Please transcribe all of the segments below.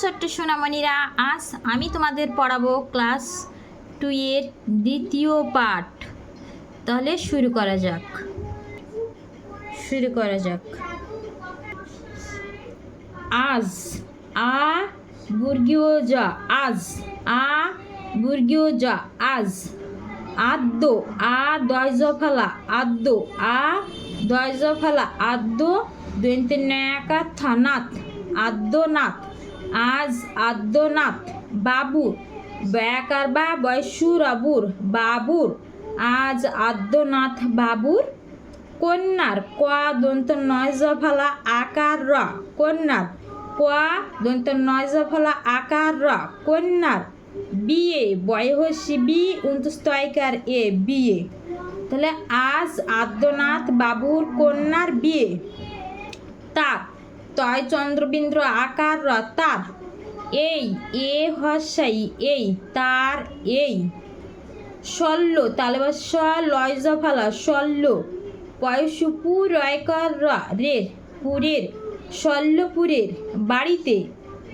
ছোট্ট সোনামণিরা, আজ আমি তোমাদের পড়াবো ক্লাস 2 এর দ্বিতীয় পাঠ। তাহলে শুরু করা যাক। আজ, আ বর্গীয় জ, আজ, আ বর্গীয় জ, আজ। আদ্য, আ দয়জ ফলা, আদ্য, আ দয়জ ফলা, আদ্য দন্তে নয়াকার থানাথ, আদ্যনাথ। আজ আদ্যনাথ। বাবুর, বয়াকার বা বয়সুর আবুর, বাবুর। আজ আদ্যনাথ বাবুর। কন্যার, ক দন্ত নয়জ ফলা আকার র, কন্যার, ক দন্ত নয়জ ফলা আকার র, কন্যার। বিয়ে, বয়হসি বি উন্তস্তয়কার এ, বিয়ে। তাহলে আজ আদ্যনাথ বাবুর কন্যার বিয়ে। তার, তয় চন্দ্রবিন্দ্র আকার র, তার। এই, এ হসাই এই, তার এই। শল্য, তালবাস লয়জ ফালা, শল্য। পয়সুপু রয়কর র, রের, পুরের, শল্যপুরের। বাড়িতে,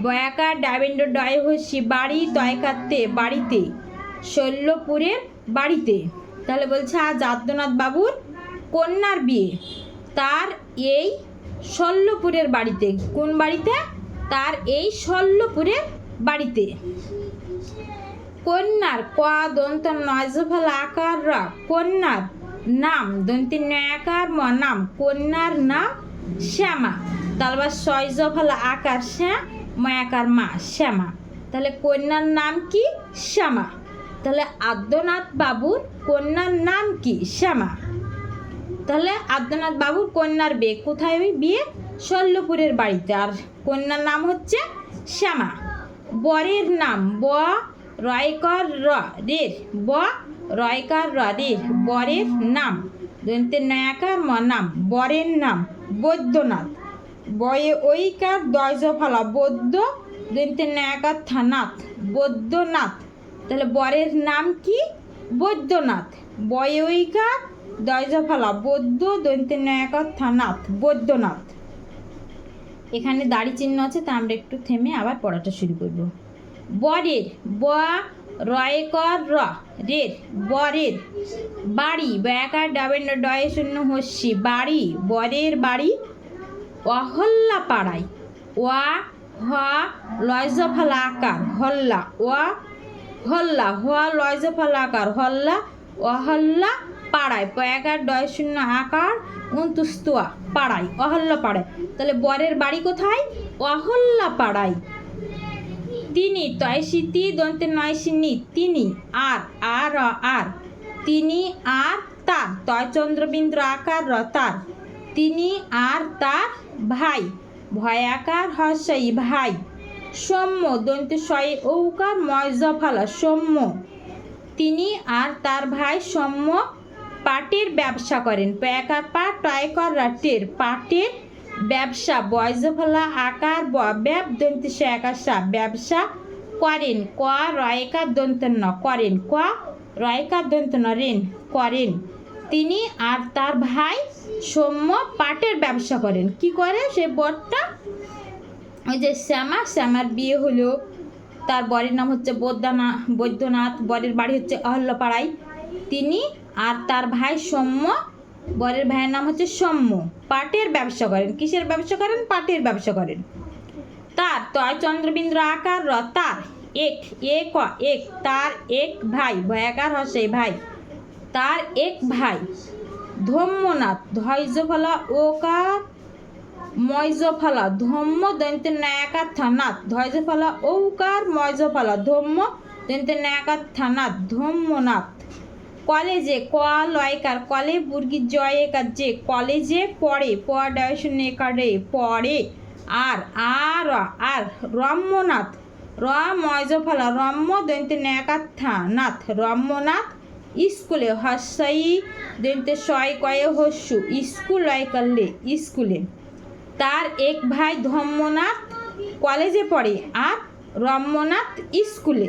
বয়াকার ডাবেন্দ্র ডয়হসি বাড়ি, তয়কাত্তে বাড়িতে, শল্যপুরের বাড়িতে। তাহলে বলছে আজ আদ্যনাথ বাবুর কন্যার বিয়ে। তার এই শল্যপুরের বাড়িতে। কোন বাড়িতে? তার এই শল্যপুরের বাড়িতে। কন্যার, ক দন্ত নয়জ ফলা আকার র, কন্যার। নাম, দন্তি নয়াকার ম, নাম। কন্যার নাম শ্যামা। তালবা সয়জ ফলা আকার শ্যা, ময়াকার মা, শ্যামা। তাহলে কন্যার নাম কি? শ্যামা। তাহলে আদ্যনাথ বাবুর কন্যার নাম কি? শ্যামা। তাহলে আদ্যনাথ বাবুর কন্যার বিয়ে কোথায়? বিয়ে শল্যপুরের বাড়িতে। আর কন্যার নাম হচ্ছে শ্যামা। বরের নাম, ব রয়কর র, রের, ব রয়কার র, রের। বরের নাম, দন্তে নয়াকার ম, নাম। বরের নাম বৈদ্যনাথ। বয়ে ঐকার দয়জ ফলা, বৈদ্য দন্তে নয়াকার থানাথ, বৈদ্যনাথ। তাহলে বরের নাম কি? বৈদ্যনাথ। বয়ে ঐকার দয়জ ফলা, বৈদ্য দন্তে নয়াকার থানাথ, বৈদ্যনাথ। এখানে দাড়ি চিহ্ন আছে, তা আমরা একটু থেমে আবার পড়াটা শুরু করব। বরের, ব রয়কর র, রের, বরের। বাড়ি, বয়াকার ডাবেন্দ্র ডয়ে শূন্য হস্যি, বাড়ি, বরের বাড়ি। অহল্যা পাড়ায়, ওয়া হ লয়জ ফলা আকার, হল্লা, ওয়া হল্লা, হওয়া লয়জ ফলা আকার, হল্লা। অহল্যা পাড়ায়, পয়াকার ডয় শূন্য আকার উন্তুস্তোয়া, পাড়ায়, অহল্যা পাড়ায়। তাহলে বরের বাড়ি কোথায়? অহল্যা পাড়ায়। তিনি, তয়সিতি দন্তে নয়সিনি, তিনি। আর, আর আর। তিনি আর তার, তয় চন্দ্রবিন্দ্র আকার র, তার। তিনি আর তার ভাই, ভয়াকার হর্ষাই, ভাই। সৌম্য, দন্তে শয়ে ঔকার ময়জ ফালা, সৌম্য। তিনি আর তার ভাই সৌম্য পাটের ব্যবসা করেন। পয়াকার পা টয়কর রাটের, পাটের ব্যবসা। বয়জ ফলা আকার ব, ব্যব দন্তে শয়াকার সা, ব্যবসা করেন। ক রয়কার দন্ত ন, করেন। ক রয়কার দন্ত ন, রেন, করেন। তিনি আর তার ভাই সৌম্য পাটের ব্যবসা করেন। কি করে সে বরটা? ওই যে শ্যামা, শ্যামার বিয়ে হলো। তার বরের নাম হচ্ছে বৈদ্যনাথ। বরের বাড়ি হচ্ছে অহল্যপাড়ায়। তিনি আর তার ভাই সৌম্য, বরের ভাইয়ের নাম হচ্ছে সৌম্য, পাটের ব্যবসা করেন। কিসের ব্যবসা করেন? পাটের ব্যবসা করেন। তার, তয় চন্দ্রবিন্দ্র আকার র, তার। এক, এ ক এক, তার এক ভাই, ভয়াকার হসে ভাই। তার এক ভাই। ধম্মনাথ, ধৈর্য ফলা ওকার ময়জ ফলা, ধম্ম দন্তে নয়াকার থানাথ, ধৈর্য ফলা ঔকার ময়জ ফলা, ধম্ম দন্তে নয়াকার থানাথ, ধম্মনাথ। কলেজে, ক লয়কার, কলে বুর্গি জয় একার যে, কলেজে পড়ে, প ডয় শূন্য একারে, পড়ে। আর, আর আর। রম্যনাথ, র ময়জ ফলা, রম্য দন্তে নয়াকার থানাথ, রম্যনাথ। স্কুলে, হস্যাই দন্তে শয় কয়ে হস্যু, স্কুল লয়কারলে, স্কুলে। তার এক ভাই ধম্মনাথ কলেজে পড়ে, আর রম্যনাথ স্কুলে।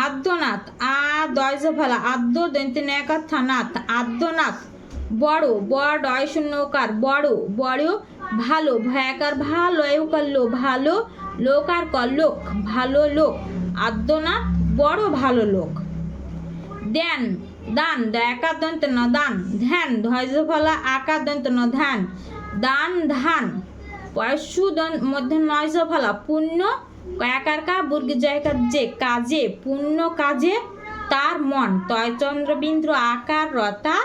আদ্যনাথ, আ দয়জ ফলা, আদ্য দন্তে নয়াকার থানাথ, আদ্যনাথ। বড়, ব ডয় শূন্য ওকার, বড়, বড় ভালো, ভয়াকার ভালো, এউকার লো, ভালো, লোক আর ক লোক, ভালো লোক, আদ্যনাথ বড় ভালো লোক। দেন, দান, দয়াকার দন্ত ন দান, ধ্যান, ধৈর্য ফলা আকার দন্ত ন ধ্যান, দান ধান, পয়সু মধ্যে নয়জ ফলা পুণ্য, কয়াকার কা বুর্গ জয়কার যে কাজে, পুণ্য কাজে তার মন, তয় চন্দ্রবিন্দ্র আকার রতা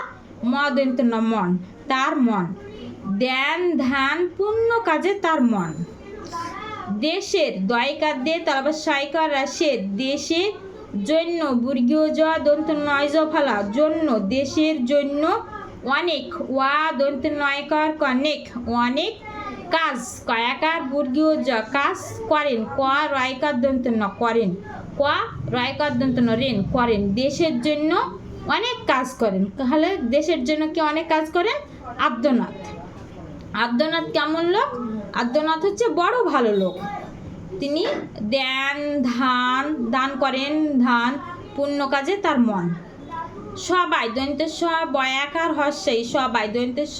মদন্ত ন মন, তার মন। ধ্যান ধ্যান পুণ্য কাজে তার মন। দেশের, দয়কার দে তারপর সাইকার রাশের, দেশের জন্য বুর্গীয় জ দন্ত নয় জ ফালা জন্য, দেশের জন্য। অনেক, ওয়া দন্ত নয়কার অনেক, অনেক কাজ, কয়াকার বুর্গীয় জ কাজ করেন, ক রয়কার দন্ত ন করেন, ক রয়কার দন্ত ন রেন করেন, দেশের জন্য অনেক কাজ করেন। তাহলে দেশের জন্য কি অনেক কাজ করেন? আদ্যনাথ। আদ্যনাথ কেমন লোক? আদ্যনাথ হচ্ছে বড় ভালো লোক। তিনি দেন ধান, দান করেন, ধান, পুণ্য কাজে তার মন। সবাই দন্তেশ বয়াকার হস্যই, সবাই দন্তেশ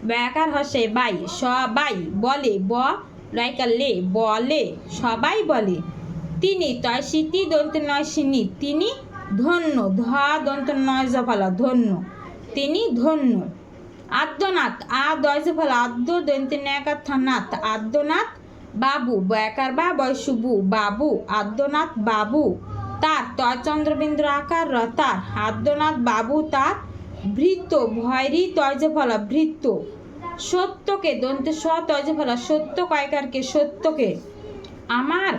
বয়াকার হস্যই বাই, সবাই বলে, ব লয়কার লে বলে, সবাই বলে। তিনি তয় স্মৃতি দন্ত নয় সিনি, তিনি ধন্য, ধ দন্ত নয় জফলা ধন্য, তিনি ধন্য। আদ্যনাথ, আ দয় জফলা আদ্য দন্ত নয়কার নাথ, আদ্যনাথ বাবু, বয়াকার বা বয়সুবু, বাবু, আদ্যনাথ বাবু তার, তয় চন্দ্রবিন্দ্র আকার র তার, আদ্যনাথ বাবু তার ভৃত্য, ভয়রি তয়জ ফলা ভৃত্য। সত্যকে দন্তে স তয়জ ফলা সত্য, কয়কারকে সত্যকে। আমার,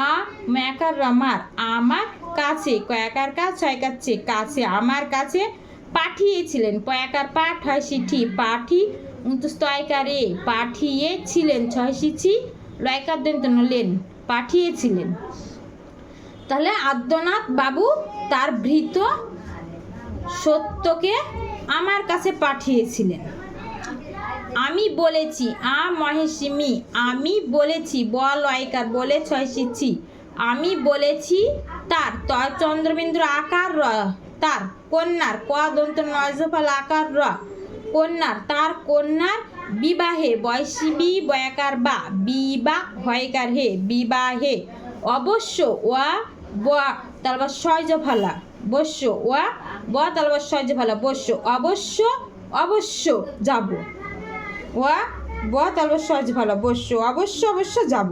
আ ময়াকার আমার, আমার কাছে, কয়াকার কা ছয়কার চে কাছে, আমার কাছে পাঠিয়েছিলেন, পয়াকার পাঠ হয় চিঠি, পাঠি তয়কারে পাঠিয়েছিলেন, ছয় সিছি লয়কার দন্ত নলেন পাঠিয়েছিলেন। তাহলে আদ্যনাথ বাবু তার ভৃত্য সত্যকে আমার কাছে পাঠিয়েছিলেন। আমি বলেছি, আ মহেশমি, আমি বলেছি, ব লয়কার বলে ছয় সিছি, আমি বলেছি তার, তয় চন্দ্রবিন্দ্র আকার র তার কন্যার, ক দন্ত নয়জফল আকার র কন্যার, তার কন্যার বিবাহে, বয়সিবি বয়াকার বা বিবাহ হয়কার হে বিবাহে, অবশ্য ওয়া ব তারপর সয়জ ফালা বস্য, ওয়া ব তারপর সয়জ ফালা বস্য, অবশ্য অবশ্য যাব, ওয়া ব তারপর সয়জ ফালা বস্য, অবশ্য অবশ্য যাব।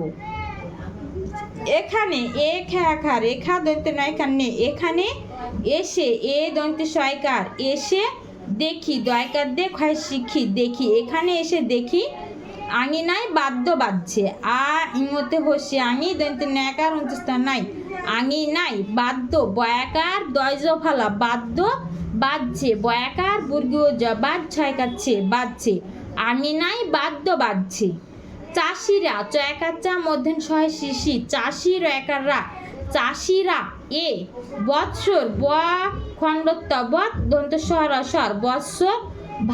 এখানে এ খেয়াকার, রেখা দন্ত নয়কার নে, এখানে এসে, এ দন্তে সয়কার এসে, দেখি দয়কার দে ক্ষয় শিখি দেখি, এখানে এসে দেখি। আঙিনায় বাদ্য বাজছে, আ ইঙতে হসে আঙি দন্তে নয়কার অন্তস্থ নাই, আঙিনায় বাদ্য, বয়াকার দয়জ ফালা বাদ্য বাজছে, বয়াকার বুর্গীয় জ বাজ ছয়কাচ্ছে বাজছে, আঙিনায় বাদ্য বাজছে। চাষিরা, চয়কার চা মধ্যেন সয় শিশি, চাষির একার রা, চাষিরা। এ বৎসর, ব খণ্ডত্ব বৎ দন্ত স্বর স্বর, বৎসর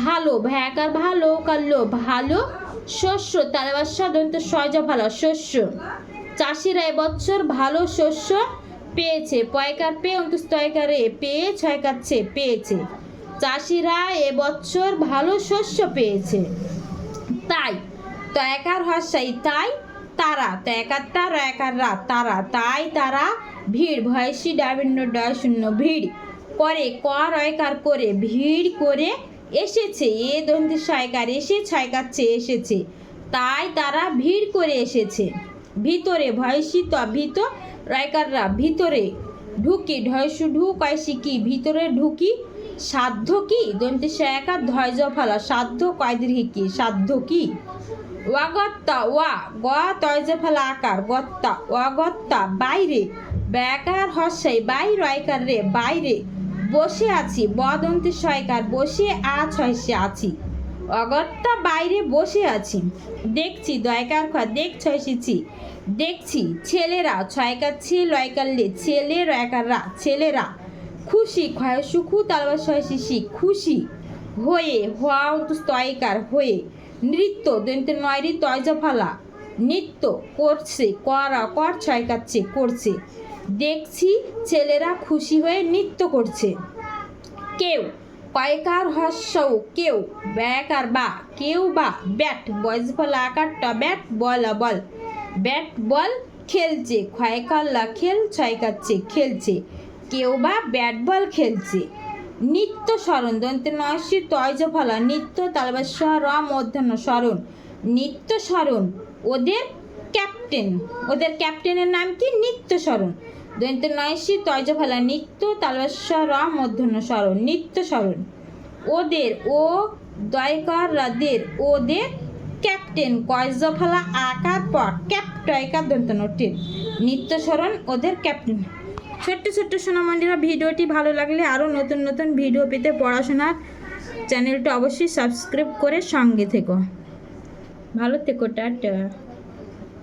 ভালো, ভয়াকার ভালো কাল্লো ভালো, শস্য তালবাস্য দন্ত সয়জ ভালো শস্য। চাষিরা এবছর ভালো শস্য পেয়েছে, পয়কার পেয়ে অন্তস্তয়কারে পেয়ে ছয়কাচ্ছে পেয়েছে, চাষিরা এবছর ভালো শস্য পেয়েছে। তাই তয়কার হস্যাই তাই তারা, তয়কার তার রয়কার রা তারা, তাই তারা ভিড়, ভয়সী ডাবিন্য ডয় শূন্য ভিড় করে, ক রয়কার করে ভিড় করে এসেছে, এ দন্তে সয়কার এসে ছয়কাচ্ছে এসেছে, তাই তারা ভিড় করে এসেছে। ভিতরে, ভয়সী ত ভিত রয়কাররা ভিতরে, ঢুকি ঢয়সু ঢু কয়সি কি ভিতরে ঢুকি, সাধ্য কি দন্তে সয়কার ধৈর্য ফলা সাধ্য কয়দীর্ঘি কি সাধ্য কি। ওয়াগত্তা, ওয়া গ তয়জ ফলা আকার গত্তা, ওয়াগত্তা বাইরে, ব্যয়াকার হস্যাই বাই রয়কার রে বাইরে, বসে আছি, বদন্তে সয়কার বসে আ ছয়সে আছি, অগত্যা বাইরে বসে আছি। দেখছি, দয়কার খ দেখ ছয়সেছি দেখছি, ছেলেরা ছয়কাচ্ছে লয়কার লে ছেলে রয়কার রা ছেলেরা, খুশি ক্ষয় সুখু তালবার ছয়সিসি খুশি হয়ে, হওয়া তয়কার হয়ে, নৃত্য দন্তে নয়রি তয়জ ফালা নৃত্য করছে, করা কর ছয়কাচ্ছে করছে, দেখছি ছেলেরা খুশি হয়ে নৃত্য করছে। কেউ, কয়কার হর্ষৌ কেউ, ব্যয়কার বা কেউ বা ব্যাট বয়স ফলা আকার ট bat ball ball bat ball খেলছে, ক্ষয়কার লা খেল ছয়কাচ্ছে খেলছে, কেউ বা ব্যাট বল খেলছে। নিত্য স্মরণ দন্ত নয়সী তয়জ ফলা নিত্য তালবাস্য র মূর্ধন্য স্মরণ, নিত্য স্মরণ ওদের ক্যাপ্টেন, ওদের ক্যাপ্টেনের নাম কি নিত্য স্মরণ, দন্ত নয়সী তয়জ ফলা নিত্য তালবাস্য র মূর্ধন্য স্মরণ, নিত্য স্মরণ ওদের, ও দয়কার রাদের ওদের ক্যাপ্টেন কয়জ ফলা আকার পর ক্যাপ টয়কার দন্ত নোটের, নিত্য স্মরণ ওদের ক্যাপ্টেন। ছোট্ট ছোট্ট সোনামণিরা, ভিডিওটি ভালো লাগলে আরও নতুন নতুন ভিডিও পেতে পড়াশোনার চ্যানেলটা অবশ্যই সাবস্ক্রাইব করে সঙ্গে থেকো। ভালো থেকো, টাটা।